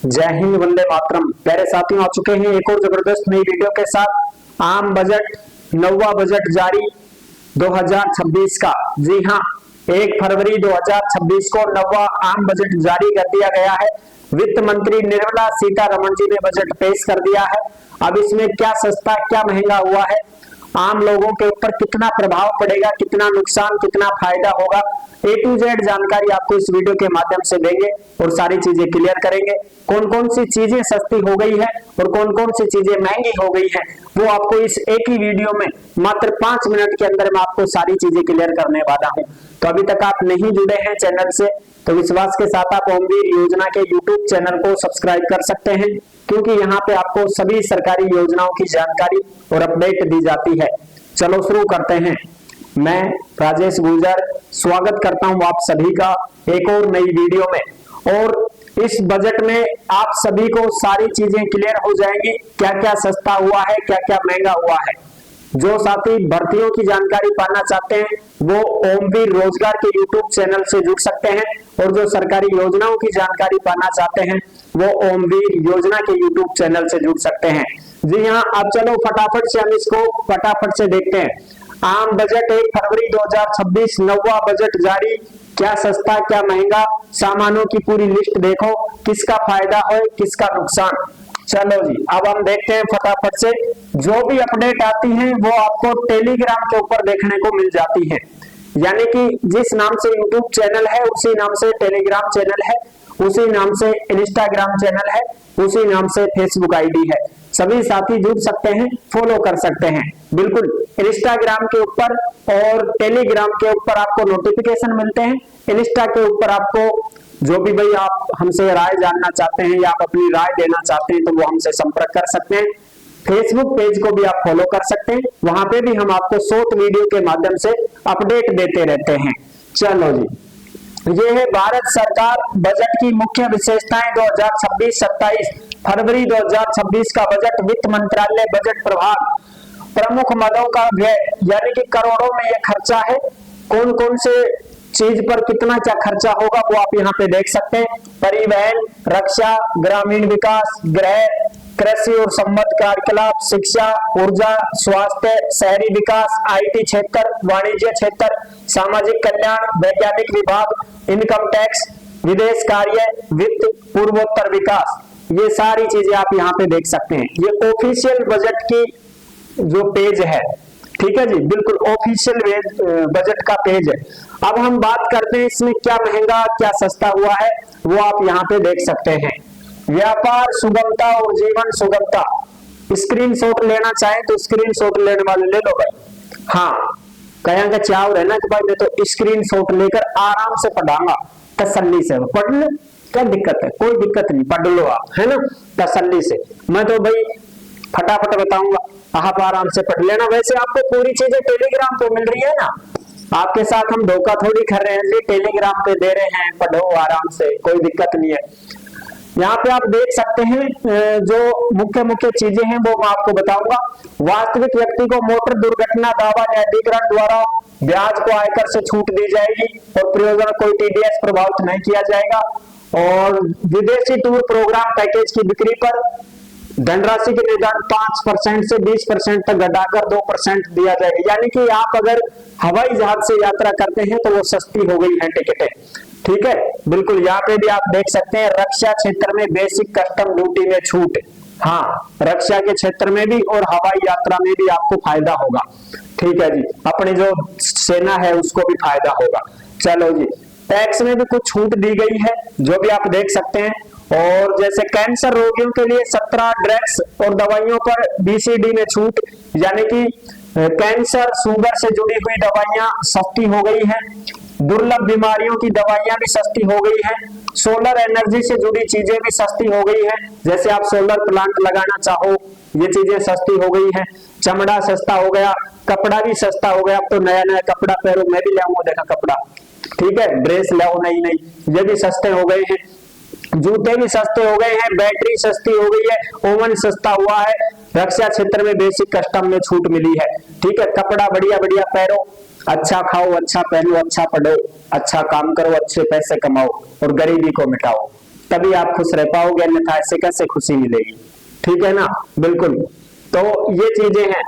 जय हिंद, वंदे मातरम। प्यारे साथियों, आ चुके हैं एक और जबरदस्त नई वीडियो के साथ। आम बजट, नौवा बजट जारी 2026 का। जी हां, 1 फरवरी 2026 को नौवा आम बजट जारी कर दिया गया है। वित्त मंत्री निर्मला सीतारमण जी ने बजट पेश कर दिया है। अब इसमें क्या सस्ता क्या महंगा हुआ है, आम लोगों के ऊपर कितना प्रभाव पड़ेगा, कितना नुकसान, कितना फायदा होगा, A to Z जानकारी आपको इस वीडियो के माध्यम से देंगे और सारी चीजें क्लियर करेंगे। कौन कौन सी चीजें सस्ती हो गई है और कौन कौन सी चीजें महंगी हो गई है, वो आपको इस एक ही वीडियो में मात्र 5 मिनट के अंदर मैं आपको सारी चीजें क्लियर करने वाला हूं। तो अभी तक आप नहीं जुड़े हैं चैनल से तो विश्वास के साथ आप ओमवीर योजना के यूट्यूब चैनल को सब्सक्राइब कर सकते हैं, क्योंकि यहाँ पे आपको सभी सरकारी योजनाओं की जानकारी और अपडेट दी जाती है। चलो शुरू करते हैं। मैं राजेश गुर्जर स्वागत करता हूं आप सभी का एक और नई वीडियो में। और इस बजट में आप सभी को सारी चीजें क्लियर हो जाएंगी, क्या क्या सस्ता हुआ है, क्या क्या महंगा हुआ है। जो साथी भर्तियों की जानकारी पाना चाहते हैं वो ओमवीर रोजगार के यूट्यूब चैनल से जुड़ सकते हैं, और जो सरकारी योजनाओं की जानकारी पाना चाहते हैं वो ओमवीर योजना के यूट्यूब चैनल से जुड़ सकते हैं। जी हाँ, अब चलो फटाफट से हम इसको फटाफट से देखते हैं। आम बजट 1 फरवरी 2026 नौवा बजट जारी। क्या सस्ता क्या महंगा, सामानों की पूरी लिस्ट देखो, किसका फायदा है किसका नुकसान। चलो जी, अब हम देखते हैं फटाफट से। जो भी अपडेट आती है वो आपको टेलीग्राम के ऊपर देखने को मिल जाती है, यानी कि जिस नाम से यूट्यूब चैनल है उसी नाम से टेलीग्राम चैनल है, उसी नाम से इंस्टाग्राम चैनल है, उसी नाम से फेसबुक आईडी है। सभी साथी जुड़ सकते हैं, फॉलो कर सकते हैं। बिल्कुल इंस्टाग्राम के ऊपर और टेलीग्राम के ऊपर आपको नोटिफिकेशन मिलते हैं। इंस्टा के ऊपर आपको जो भी भाई आप हमसे राय जानना चाहते हैं या आप अपनी राय देना चाहते हैं तो वो हमसे संपर्क कर सकते हैं। फेसबुक पेज को भी आप फॉलो कर सकते हैं, वहां पे भी हम आपको शॉर्ट वीडियो के माध्यम से अपडेट देते रहते हैं। चलो जी, ये है भारत सरकार बजट की मुख्य विशेषताएं 2026-27 फरवरी 2026 का बजट। वित्त मंत्रालय बजट प्रभाग, प्रमुख मदों का व्यय, यानी कि करोड़ों में यह खर्चा है। कौन कौन से चीज पर कितना क्या खर्चा होगा वो आप यहाँ पे देख सकते हैं। परिवहन, रक्षा, ग्रामीण विकास, गृह, कृषि और संबद्ध कार्यकलाप, शिक्षा, ऊर्जा, स्वास्थ्य, शहरी विकास, IT क्षेत्र, वाणिज्य क्षेत्र, सामाजिक कल्याण, वैज्ञानिक विभाग, इनकम टैक्स, विदेश कार्य, वित्त, पूर्वोत्तर विकास, ये सारी चीजें आप यहाँ पे देख सकते हैं। ये ऑफिशियल बजट की जो पेज है, ठीक है जी, बिल्कुल ऑफिशियल बजट का पेज है। अब हम बात करते हैं इसमें क्या महंगा क्या सस्ता हुआ है, वो आप यहाँ पे देख सकते हैं। व्यापार सुगमता और जीवन सुगमता, स्क्रीनशॉट लेना चाहें तो स्क्रीनशॉट लेने वाले ले लो भाई। हाँ, कहीं का चाव रहना कि भाई मैं तो स्क्रीनशॉट लेकर आराम से पढ़ाऊंगा, तसल्ली से पढ़ लो, क्या दिक्कत है, कोई दिक्कत नहीं, पढ़ लो आप, है ना, तसल्ली से। मैं तो भाई फटाफट बताऊंगा, आप आराम से पढ़ लेना। वैसे आपको पूरी चीजें टेलीग्राम पे मिल रही है ना, आपके साथ हम धोखा थोड़ी कर रहे हैं जी, टेलीग्राम पे दे रहे हैं, पढ़ो आराम से, कोई दिक्कत नहीं है। यहाँ पे आप देख सकते हैं जो मुख्य मुख्य चीजें हैं वो मैं आपको बताऊंगा। वास्तविक व्यक्ति को मोटर दुर्घटना दावा न्यायाधिकरण द्वारा ब्याज को आयकर से छूट दी जाएगी और प्रयोजन कोई TDS प्रभावित नहीं किया जाएगा। और विदेशी टूर प्रोग्राम पैकेज की बिक्री पर धनराशि के निर्धारण 5% से 20% तक घटाकर 2% दिया जाएगा। यानी कि आप अगर हवाई जहाज से यात्रा करते हैं तो वो सस्ती हो गई है टिकटें, ठीक है, बिल्कुल। यहाँ पे भी आप देख सकते हैं रक्षा क्षेत्र में बेसिक कस्टम ड्यूटी में छूट। हाँ, रक्षा के क्षेत्र में भी और हवाई यात्रा में भी आपको फायदा होगा, ठीक है जी, अपनी जो सेना है उसको भी फायदा होगा। चलो जी, टैक्स में भी कुछ छूट दी गई है जो भी आप देख सकते हैं। और जैसे कैंसर रोगियों के लिए 17 ड्रग्स और दवाइयों पर BCD में छूट, यानी कि कैंसर शुगर से जुड़ी हुई दवाइयां सस्ती हो गई हैं, दुर्लभ बीमारियों की दवाइयां भी सस्ती हो गई हैं, सोलर एनर्जी से जुड़ी चीजें भी सस्ती हो गई हैं, जैसे आप सोलर प्लांट लगाना चाहो ये चीजें सस्ती हो गई हैं। चमड़ा सस्ता हो गया, कपड़ा भी सस्ता हो गया, अब तो नया नया कपड़ा पहनो, मैं भी लाऊंगा देखा कपड़ा, ठीक है, ड्रेस लाओ नई नई, ये भी सस्ते हो गए हैं। जूते भी सस्ते हो गए हैं, बैटरी सस्ती हो गई है, ओवन सस्ता हुआ है, रक्षा क्षेत्र में बेसिक कस्टम में छूट मिली है, ठीक है। कपड़ा बढ़िया बढ़िया पहनो, अच्छा खाओ, अच्छा पहनो, अच्छा पढ़ो, अच्छा काम करो, अच्छे पैसे कमाओ और गरीबी को मिटाओ। तभी आप खुश रह पाओगे, अन्यथा ऐसे कैसे खुशी मिलेगी। ठीक है ना, बिल्कुल। तो ये चीजें हैं।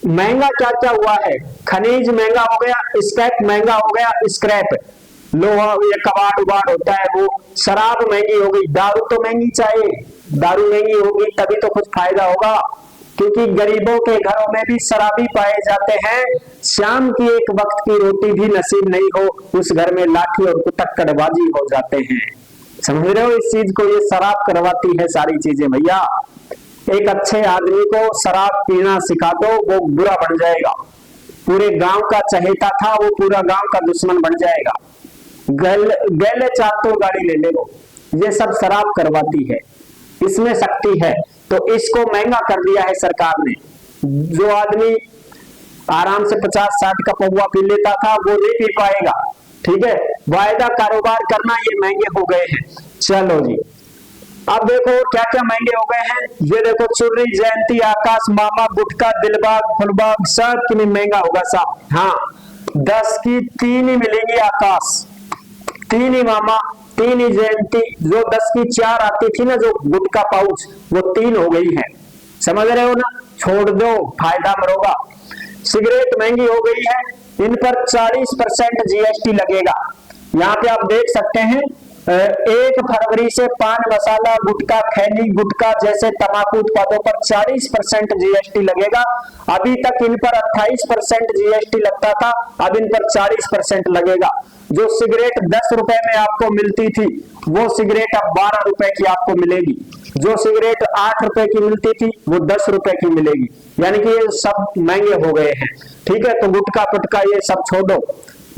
महंगा क्या क्या हुआ है, खनिज महंगा हो गया, स्क्रैप महंगा हो गया, स्क्रैप लोहा, ये कबाड़ उबाड़ होता है वो, शराब महंगी हो गई, दारू तो महंगी चाहिए, दारू महंगी होगी तभी तो कुछ फायदा होगा, क्योंकि गरीबों के घरों में भी शराबी पाए जाते हैं। शाम की एक वक्त की रोटी भी नसीब नहीं हो, उस घर में लाठी और कुतक्कड़बाजी हो जाते हैं। समझ रहे हो इस चीज को, ये शराब करवाती है सारी चीजें भैया। एक अच्छे आदमी को शराब पीना सिखा दो, वो बुरा बन जाएगा। पूरे गांव का चहेता था, वो पूरा गांव का दुश्मन बन जाएगा। गैले चाहते गाड़ी ले ले वो, ये सब शराब करवाती है, इसमें शक्ति है। तो इसको महंगा कर दिया है सरकार ने। जो आदमी आराम से 50-60 का पौवा पी लेता था वो नहीं पी पाएगा। ठीक है, वायदा कारोबार करना ये महंगे हो गए हैं। चलो जी, अब देखो क्या क्या महंगे हो गए हैं। ये देखो चुर्री, जयंती, आकाश मामा, गुटखा, दिलबाग, फुलबाग, सब की महंगा होगा साहब। हाँ, 10 की 3 ही मिलेंगी आकाश, 3 ही मामा, 3 ही जयंती। जो 10 की 4 आती थी ना, जो गुटखा पाउच, वो 3 हो गई है। समझ रहे हो ना, छोड़ दो, फायदा मरोगा। सिगरेट महंगी हो गई है, इन पर 40% जीएसटी लगेगा। यहाँ पे आप देख सकते हैं 1 फरवरी से पान मसाला, गुटखा, खैनी, गुटखा जैसे तंबाकू उत्पादों पर 40% जीएसटी लगेगा। अभी तक इन पर 28% जीएसटी लगता था, अब इन पर 40% लगेगा। जो सिगरेट 10 रुपए में आपको मिलती थी, वो सिगरेट अब 12 रुपए की आपको मिलेगी। जो सिगरेट 8 रुपए की मिलती थी, वो 10 रुपए की मिलेगी। यानी कि ये सब महंगे हो गए हैं। ठीक है, तो गुटखा पुटका ये सब छोड़ो,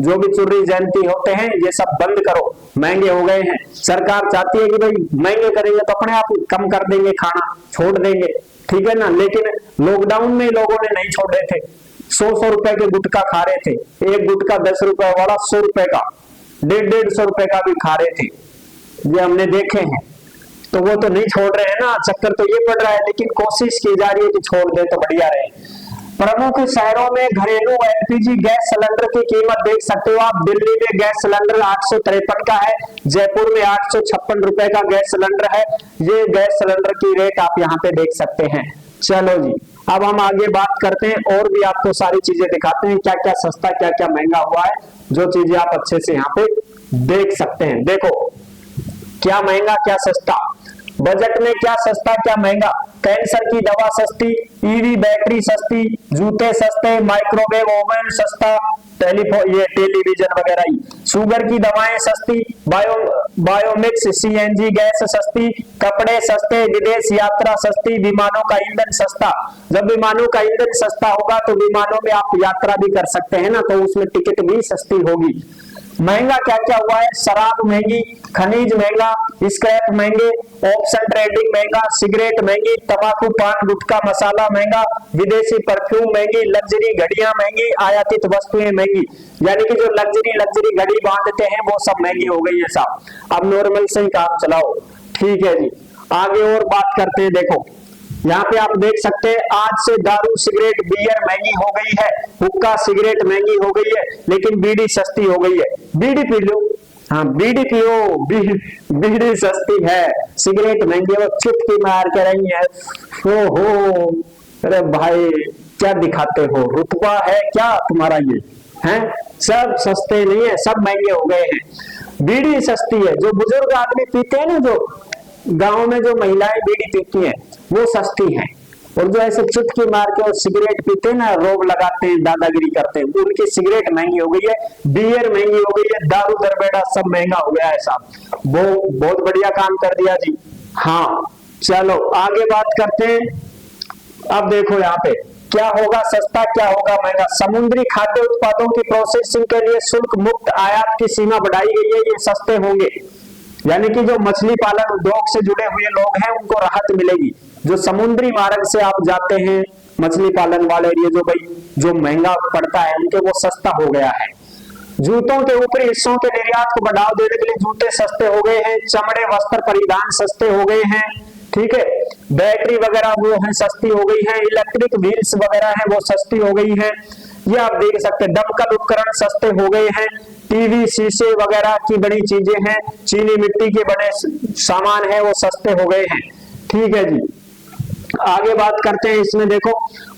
जो भी चुर्री जयंती होते हैं ये सब बंद करो, महंगे हो गए हैं। सरकार चाहती है कि भाई महंगे करेंगे तो अपने आप कम कर देंगे, खाना छोड़ देंगे। ठीक है ना, लेकिन लॉकडाउन में लोगों ने नहीं छोड़े थे, 100-100 रुपए के गुटखा खा रहे थे। एक गुटखा 10 रुपए वाला 100 रुपए का, 150-150 रुपए का भी खा रहे थे, ये हमने देखे हैं। तो वो तो नहीं छोड़ रहे हैं ना, चक्कर तो ये पड़ रहा है, लेकिन कोशिश की जा रही है कि छोड़ दे तो बढ़िया रहे। प्रमुख शहरों में घरेलू एलपीजी गैस सिलेंडर की कीमत देख सकते हो आप। दिल्ली में गैस सिलेंडर 853 का है, जयपुर में 856 रुपए का गैस सिलेंडर है। ये गैस सिलेंडर की रेट आप यहाँ पे देख सकते हैं। चलो जी, अब हम आगे बात करते हैं और भी आपको सारी चीजें दिखाते हैं, क्या क्या सस्ता क्या क्या महंगा हुआ है, जो चीजें आप अच्छे से यहाँ पे देख सकते हैं। देखो क्या महंगा क्या सस्ता, बजट में क्या सस्ता क्या महंगा। कैंसर की दवा सस्ती, ईवी बैटरी सस्ती, जूते सस्ते, माइक्रोवेव ओवन सस्ता, टेलीविजन वगैरह ही, शुगर की दवाएं सस्ती, बायोमिक्स सीएनजी गैस सस्ती, कपड़े सस्ते, विदेश यात्रा सस्ती, विमानों का ईंधन सस्ता। जब विमानों का ईंधन सस्ता होगा तो विमानों में आप यात्रा भी कर सकते हैं ना, तो उसमें टिकट भी सस्ती होगी। महंगा क्या क्या हुआ है, शराब महंगी, खनिज महंगा, स्क्रैप महंगे, ऑप्शन ट्रेडिंग महंगा, सिगरेट महंगी, तंबाकू पान गुटखा मसाला महंगा, विदेशी परफ्यूम महंगी, लग्जरी घड़ियां महंगी, आयातित वस्तुएं महंगी। यानी कि जो लग्जरी घड़ी बांधते हैं वो सब महंगी हो गई है साहब। अब नॉर्मल से ही काम चलाओ। ठीक है जी, आगे और बात करते हैं। देखो यहाँ पे आप देख सकते हैं, आज से दारू सिगरेट बियर महंगी हो गई है, हुक्का सिगरेट महंगी हो गई है, लेकिन बीड़ी सस्ती हो गई है। बीड़ी पी लो, हाँ बीड़ी पियो, बीड़ी सस्ती है, सिगरेट महंगी है, चुटकी मार के रही है। हो अरे भाई क्या दिखाते हो, रुतबा है क्या तुम्हारा ये है? सब सस्ते नहीं है, सब महंगे हो गए हैं। बीड़ी सस्ती है, जो बुजुर्ग आदमी पीते हैं ना, जो गांव में जो महिलाएं बीड़ी पीती हैं वो सस्ती हैं, और जो ऐसे चुटकी मार के और सिगरेट पीते हैं ना, रोब लगाते हैं, दादागिरी करते हैं, उनकी सिगरेट महंगी हो गई है, बियर महंगी हो गई है, दारू दरबेड़ा सब महंगा हो गया है साहब। वो बहुत बढ़िया काम कर दिया जी। हाँ चलो आगे बात करते हैं। अब देखो यहाँ पे क्या होगा सस्ता क्या होगा महंगा। समुद्री खाद्य उत्पादों की प्रोसेसिंग के लिए शुल्क मुक्त आयात की सीमा बढ़ाई गई है, ये सस्ते होंगे। यानी कि जो मछली पालन उद्योग से जुड़े हुए लोग हैं उनको राहत मिलेगी। जो समुद्री मार्ग से आप जाते हैं मछली पालन वाले, ये जो भाई जो महंगा पड़ता है उनके वो सस्ता हो गया है। जूतों के ऊपरी हिस्सों के निर्यात को बढ़ावा देने के लिए जूते सस्ते हो गए हैं। चमड़े वस्त्र परिधान सस्ते हो गए हैं। ठीक है, बैटरी वगैरह वो है सस्ती हो गई है। इलेक्ट्रिक व्हील्स वगैरह है वो सस्ती हो गई है। ये आप देख सकते हैं। दमकल उपकरण सस्ते हो गए हैं। टीवी, शीशे वगैरह की बड़ी चीजें हैं, चीनी मिट्टी के बड़े सामान है वो सस्ते हो गए हैं। ठीक है जी। आगे बात करते हैं, इसमें देखो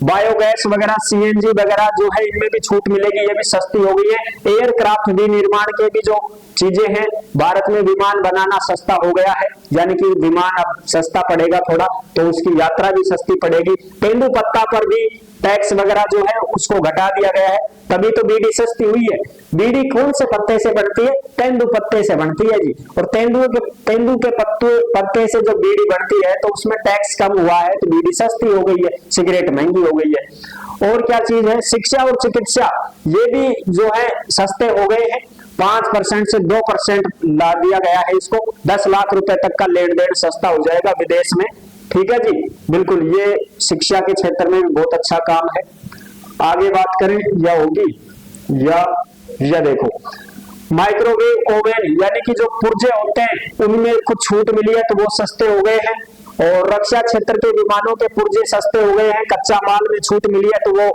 बायोगैस वगैरह, सीएनजी वगैरह जो है इनमें भी छूट मिलेगी, ये भी सस्ती हो गई है। एयरक्राफ्ट विनिर्माण के भी जो चीजें हैं, भारत में विमान बनाना सस्ता हो गया है, यानी कि विमान अब सस्ता पड़ेगा थोड़ा, तो उसकी यात्रा भी सस्ती पड़ेगी। तेंदु पत्ता पर भी टैक्स वगैरह जो है उसको घटा दिया गया है, तभी तो बीड़ी सस्ती हुई है। बीड़ी कौन से पत्ते से बनती है? तेंदु पत्ते से बनती है जी। और तेंदु के पत्ते से जो बीड़ी बनती है तो उसमें टैक्स कम हुआ है, तो बीड़ी सस्ती हो गई है, सिगरेट महंगी हो गई है। और क्या चीज है? शिक्षा और चिकित्सा, ये भी जो है सस्ते हो गए हैं। 5% से 2% ला दिया गया है इसको। 10 लाख रुपए तक का लेन देन सस्ता हो जाएगा विदेश में। ठीक है जी, बिल्कुल, ये शिक्षा के क्षेत्र में भी बहुत अच्छा काम है। आगे बात करें, यह होगी या देखो माइक्रोवेव ओवन, यानी कि जो पुर्जे होते हैं उनमें कुछ छूट मिली है तो वो सस्ते हो गए हैं। और रक्षा क्षेत्र के विमानों के पुर्जे सस्ते हो गए हैं। कच्चा माल में छूट मिली है तो वो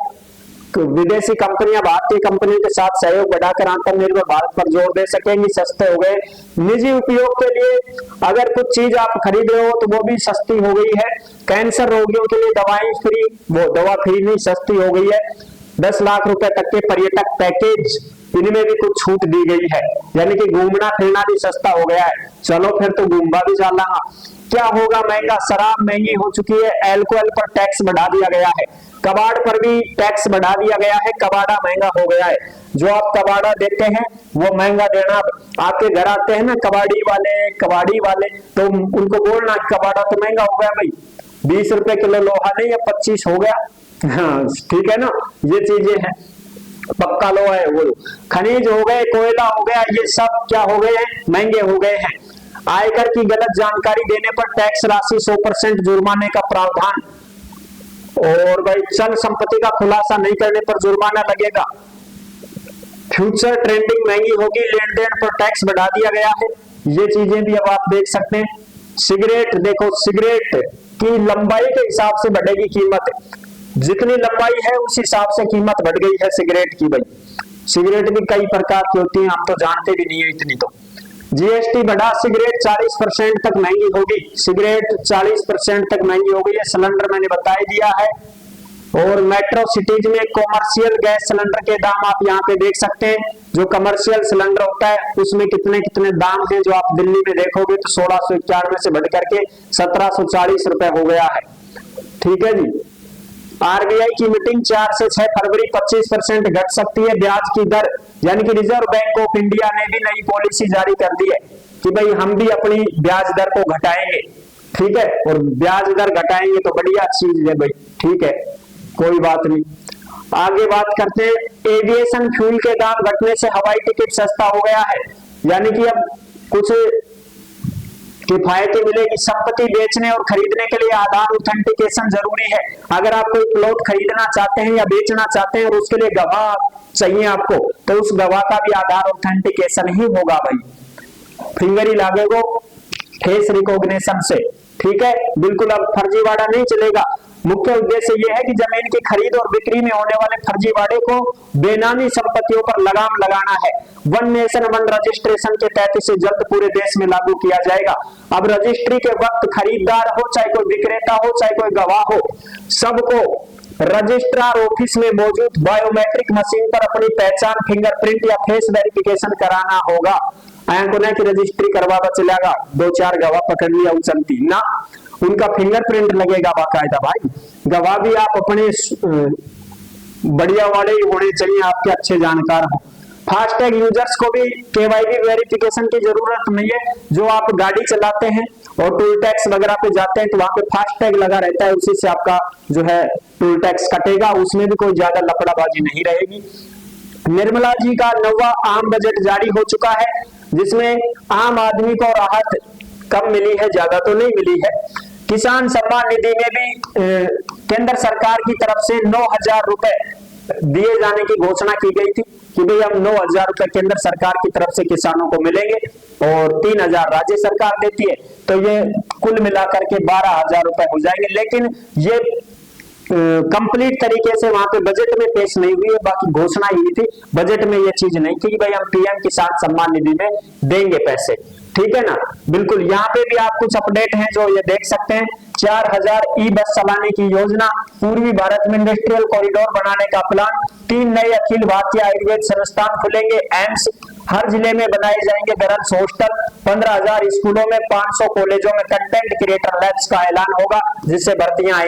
विदेशी कंपनियां भारतीय कंपनियों के साथ सहयोग बढ़ाकर आत्मनिर्भर भारत पर जोर दे सकेंगी, सस्ते हो गए। निजी उपयोग के लिए अगर कुछ चीज आप खरीद रहे हो तो वो भी सस्ती हो गई है। कैंसर रोगियों के लिए दवाई फ्री, वो दवा फ्री नहीं, सस्ती हो गई है। 10 लाख रुपए तक के पर्यटक पैकेज, इनमें भी कुछ छूट दी गई है, यानी कि घूमना फिरना भी सस्ता हो गया है। चलो फिर तो घूमवा भी जाना। क्या होगा महंगा? शराब महंगी हो चुकी है, अल्कोहल पर टैक्स बढ़ा दिया गया है, कबाड़ पर भी टैक्स बढ़ा दिया गया है, कबाड़ा महंगा हो गया है। जो आप कबाड़ा देते हैं वो महंगा देना। आपके घर आते हैं ना कबाड़ी वाले, तो उनको बोलना कबाड़ा तो महंगा हो गया भाई, 20 रुपए किलो लोहा नहीं है 25 हो गया। हाँ ठीक है ना, ये चीजें हैं। पक्का लोहा है वो, खनिज हो गए, कोयला हो गया, ये सब क्या हो गए हैं? महंगे हो गए हैं। आयकर की गलत जानकारी देने पर टैक्स राशि 100% जुर्माने का प्रावधान। और भाई चल संपत्ति का खुलासा नहीं करने पर जुर्माना लगेगा। फ्यूचर ट्रेडिंग महंगी होगी, लेन देन पर टैक्स बढ़ा दिया गया है। ये चीजें भी अब आप देख सकते हैं। सिगरेट देखो, सिगरेट की लंबाई के हिसाब से बढ़ेगी कीमत, जितनी लंबाई है उस हिसाब से कीमत बढ़ गई है सिगरेट की। भाई सिगरेट भी कई प्रकार की होती है, हम तो जानते भी नहीं है इतनी। तो जीएसटी बढ़ा, सिगरेट 40% तक महंगी होगी, सिगरेट 40% तक महंगी हो गई है। सिलेंडर मैंने बता ही दिया है। और मेट्रो सिटीज में कॉमर्शियल गैस सिलेंडर के दाम आप यहाँ पे देख सकते हैं। जो कमर्शियल सिलेंडर होता है उसमें कितने कितने दाम हैं, जो आप दिल्ली में देखोगे तो 1691 से बढ़ करके 1740 रुपए हो गया है। ठीक है जी। आरबीआई की मीटिंग 4 से 6 फरवरी 25% घट सकती है ब्याज की दर, यानी कि रिजर्व बैंक ऑफ इंडिया ने भी नई पॉलिसी जारी कर दी है कि भाई हम भी अपनी ब्याज दर को घटाएंगे। ठीक है, और ब्याज दर घटाएंगे तो बढ़िया चीज है भाई। ठीक है, कोई बात नहीं। आगे बात करते हैं, एविएशन फ्यूल के दाम घटने से हवाई टिकट सस्ता हो गया है, यानी कि अब कुछ किफायती मिलेगी। संपत्ति बेचने और खरीदने के लिए आधार ऑथेंटिकेशन जरूरी है। अगर आप कोई प्लॉट खरीदना चाहते हैं या बेचना चाहते हैं और उसके लिए गवाह चाहिए आपको, तो उस गवाह का भी आधार ऑथेंटिकेशन ही होगा भाई, फिंगर ही लागेगा फेस रिकॉग्निशन से। ठीक है, बिल्कुल अब फर्जीवाड़ा नहीं चलेगा। मुख्य उद्देश्य यह है कि जमीन की खरीद और बिक्री में होने वाले फर्जीवाड़े को बेनामी संपत्तियों पर लगाम लगाना है। वन नेशन वन रजिस्ट्रेशन के तहत इसे जल्द पूरे देश में लागू किया जाएगा। अब रजिस्ट्री के वक्त खरीदार हो, चाहे कोई विक्रेता हो, चाहे कोई गवाह हो, सबको रजिस्ट्रार ऑफिस में मौजूद बायोमेट्रिक मशीन पर अपनी पहचान, फिंगरप्रिंट या फेस वेरिफिकेशन कराना होगा। को ना कि रजिस्ट्री करवा चलेगा, 2-4 गवाह पकड़ लिया चलती ना, उनका फिंगरप्रिंट लगेगा बाकायदा भाई। गवाह भी आप अपने बढ़िया वाले ही होने चाहिए, आपके अच्छे जानकार हो। फास्टैग यूजर्स को भी केवाईसी वेरिफिकेशन की जरूरत नहीं है। जो आप गाड़ी चलाते हैं और टोल टैक्स वगैरह पे जाते हैं तो वहां पे फास्टैग लगा रहता है, उसी से आपका जो है टोल टैक्स कटेगा, उसमें भी कोई ज्यादा लफड़ाबाजी नहीं रहेगी। निर्मला जी का 9वां आम बजट जारी हो चुका है, जिसमें आम आदमी को राहत कम मिली है, ज्यादा तो नहीं मिली है। किसान सम्मान निधि में भी केंद्र सरकार की तरफ से 9,000 रुपए दिए जाने की घोषणा की गई थी कि भाई हम 9,000 रुपए केंद्र सरकार की तरफ से किसानों को मिलेंगे और 3,000 राज्य सरकार देती है, तो ये कुल मिलाकर के 12,000 रुपए हो जाएंगे। लेकिन ये कंप्लीट तरीके से वहां पे बजट में पेश नहीं हुई है, बाकी घोषणा ही हुई थी, बजट में ये चीज नहीं थी कि भाई हम पीएम किसान सम्मान निधि में देंगे पैसे, ठीक है ना। बिल्कुल, यहाँ पे भी आप कुछ अपडेट हैं जो ये देख सकते हैं। 4000 ई बस चलाने की योजना, पूर्वी भारत में इंडस्ट्रियल कॉरिडोर बनाने का प्लान, 3 नए अखिल भारतीय आयुर्वेद संस्थान खुलेंगे, एम्स, हर जिले में बनाए जाएंगे गर्ल्स हॉस्टल, 15,000 स्कूलों में, 500 कॉलेजों में कंटेंट क्रिएटर लैब्स का ऐलान होगा, जिससे भर्तियां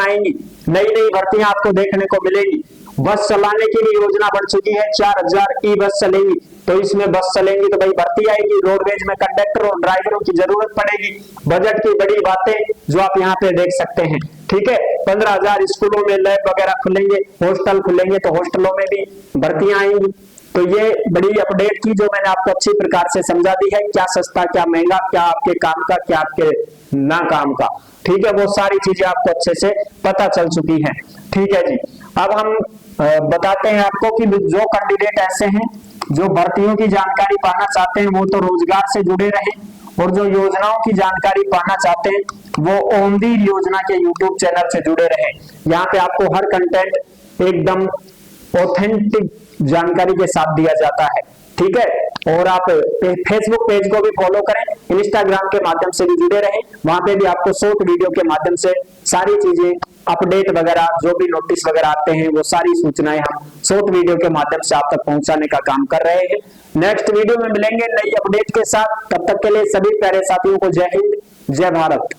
आएंगी, नई नई भर्तियां आपको देखने को मिलेगी। बस चलाने की भी योजना बन चुकी है, 4000 ई बस चलेगी, तो इसमें बस चलेंगी तो भाई भर्ती आएगी, रोडवेज में कंडक्टर और ड्राइवरों की जरूरत पड़ेगी। बजट की बड़ी बातें जो आप यहाँ पे देख सकते हैं, ठीक है। 15,000 स्कूलों में लैब वगैरह खुलेंगे, हॉस्टल खुलेंगे, तो हॉस्टलों में भी भर्तियां आएंगी। तो ये बड़ी अपडेट थी जो मैंने आपको अच्छी प्रकार से समझा दी है, क्या सस्ता क्या महंगा, क्या आपके काम का क्या आपके ना काम का, ठीक है, वो सारी चीजें आपको अच्छे से पता चल चुकी हैं, ठीक है जी। अब हम बताते हैं आपको कि जो कैंडिडेट ऐसे हैं जो भर्तियों की जानकारी पाना चाहते हैं वो तो रोजगार से जुड़े रहे, और जो योजनाओं की जानकारी पाना चाहते हैं वो ओमवीर योजना के यूट्यूब चैनल से जुड़े रहे। यहाँ पे आपको हर कंटेंट एकदम ऑथेंटिक जानकारी के साथ दिया जाता है, ठीक है। और आप फेसबुक पेज को भी फॉलो करें, इंस्टाग्राम के माध्यम से भी जुड़े रहें, वहां पे भी आपको शॉर्ट वीडियो के माध्यम से सारी चीजें, अपडेट वगैरह, जो भी नोटिस वगैरह आते हैं वो सारी सूचनाएं हम शॉर्ट वीडियो के माध्यम से आप तक पहुंचाने का काम कर रहे हैं। नेक्स्ट वीडियो में मिलेंगे नई अपडेट के साथ, तब तक के लिए सभी प्यारे साथियों को जय हिंद, जय भारत।